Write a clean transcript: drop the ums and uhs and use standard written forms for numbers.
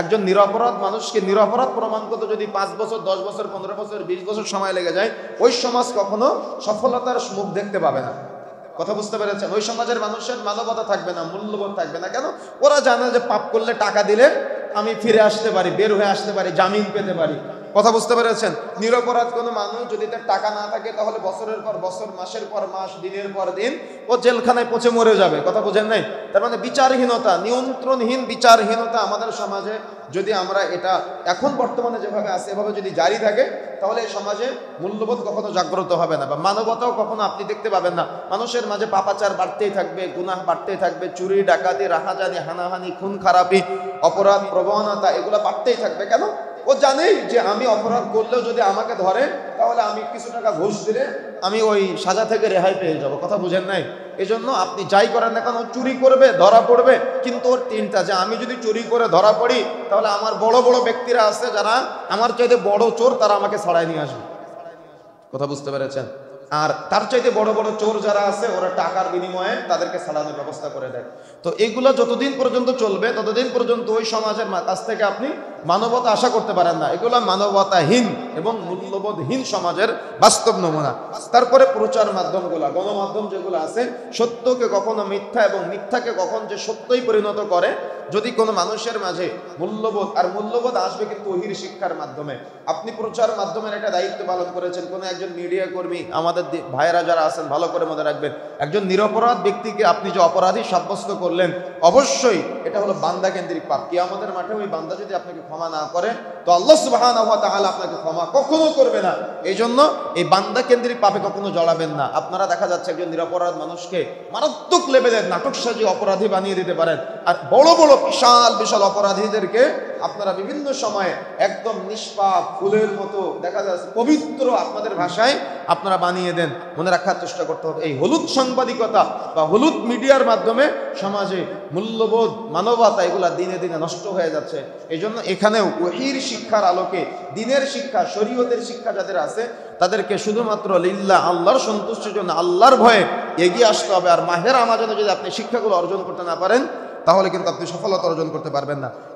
একজন নিরপরাধ মানুষকে নিরপরাধ প্রমাণ করতে যদি 5 বছর 10 বছর 15 বছর 20 বছর সময় লেগে যায়, ওই সমাজ কখনো সফলতার মুখ দেখতে পাবে না। কথা বুঝতে পেরেছেন? ওই সমাজের মানুষের মানবতা থাকবে না, মূল্যবোধ থাকবে না। কেন? ওরা জানে যে পাপ করলে টাকা দিলে আমি ফিরে আসতে পারি, বের হয়ে আসতে পারি, জামিন পেতে পারি। কথা বুঝতে পেরেছেন? নিরপরাধ কোনো মানুষ যদি তার টাকা না থাকে, তাহলে বছরের পর বছর, মাসের পর মাস, দিনের পর দিন ও জেলখানায় পচে মরে যাবে। কথা বুঝেন নাই? তার মানে বিচারহীনতা, নিয়ন্ত্রণহীন বিচারহীনতা আমাদের সমাজে যদি আমরা এটা এখন বর্তমানে যেভাবে আছে এভাবে যদি জারি থাকে, তাহলে এই সমাজে মূল্যবোধ কখনো জাগ্রত হবে না, বা মানবতাও কখনো আপনি দেখতে পাবেন না। মানুষের মাঝে পাপাচার বাড়তেই থাকবে, গুনাহ বাড়তেই থাকবে, চুরি ডাকাতি রাহাজানি হানাহানি খুন খারাপি অপরাধ প্রবণতা এগুলো বাড়তেই থাকবে। কেন? ও জানেই যে আমি অপরাধ করলেও যদি আমাকে ধরে, তাহলে আমি কিছু টাকা ঘুষ দিলে আমি ওই সাজা থেকে রেহাই পেয়ে যাব। কথা বুঝেন নাই? এই জন্য আপনি যাই করেন না কেন, চুরি করবে, ধরা পড়বে, কিন্তু ওর তিনটা, যে আমি যদি চুরি করে ধরা পড়ি, তাহলে আমার বড় বড় ব্যক্তিরা আছে যারা আমার চাইতে বড় চোর, তারা আমাকে ছড়াই নিয়ে আসবে। কথা বুঝতে পেরেছেন? আর তার চাইতে বড় বড় চোর যারা আছে, ওরা টাকার বিনিময়ে তাদেরকে ছাড়ানোর ব্যবস্থা করে দেয়। তো এগুলো যতদিন পর্যন্ত চলবে, ততদিন পর্যন্ত ওই সমাজের কাছ থেকে আপনি মানবতা আশা করতে পারেন না। এগুলো মানবতাহীন এবং মূল্যবোধহীন সমাজের বাস্তব নমুনা। তারপরে প্রচার মাধ্যমগুলো, গণমাধ্যম যেগুলো আছে, সত্যকে কখনো মিথ্যা এবং মিথ্যাকে কখন যে সত্যই পরিণত করে। যদি কোনো মানুষের মাঝে মূল্যবোধ, আর মূল্যবোধ আসবে কিন্তু ওহির শিক্ষার মাধ্যমে। আপনি প্রচার মাধ্যমের একটা দায়িত্ব পালন করেছেন, কোনো একজন মিডিয়া কর্মী, আমাদের ভাইয়েরা যারা আছেন ভালো করে মনে রাখবেন, একজন নিরপরাধ ব্যক্তিকে আপনি যে অপরাধী সাব্যস্ত করলেন, অবশ্যই এটা হলো বান্দা কেন্দ্রিক পাপ। কিয়ামতের মাঠে ওই বান্দা যদি আপনাকে ক্ষমা না করে, তো আল্লাহ সুবহানাহু ওয়া তাআলা আপনাকে ক্ষমা কখনো করবে না। এই জন্য এই বান্দা কেন্দ্রিক পাপে কখনো জড়াবেন না। আপনারা দেখা যাচ্ছে একজন নিরপরাধ মানুষকে মারাত্মক লেভেলের নাটক সাজিয়ে অপরাধী বানিয়ে দিতে পারেন, আর বড় বড় বিশাল বিশাল অপরাধীদেরকে আপনারা বিভিন্ন সময়ে একদম নিষ্পাপ ফুলের মতো দেখা যাচ্ছে পবিত্র আপনাদের ভাষায় আপনারা বানিয়ে দেন। মনে রাখার চেষ্টা করতে হবে, এই হলুদ সাংবাদিকতা বা হলুদ মিডিয়ার মাধ্যমে সমাজে মূল্যবোধ, মানবতা এগুলা দিনে দিনে নষ্ট হয়ে যাচ্ছে। এই জন্য এখানেও ওহীর শিক্ষার আলোকে দিনের শিক্ষা, শরীয়তের শিক্ষা যাদের আছে, তাদেরকে শুধুমাত্র লিল্লাহ, আল্লাহর সন্তুষ্টির জন্য, আল্লাহর ভয়ে এগিয়ে আসতে হবে। আর মাহে রমজানে যদি আপনি শিক্ষাগুলো অর্জন করতে না পারেন, তাহলে কিন্তু আপনি সফলতা অর্জন করতে পারবেন না।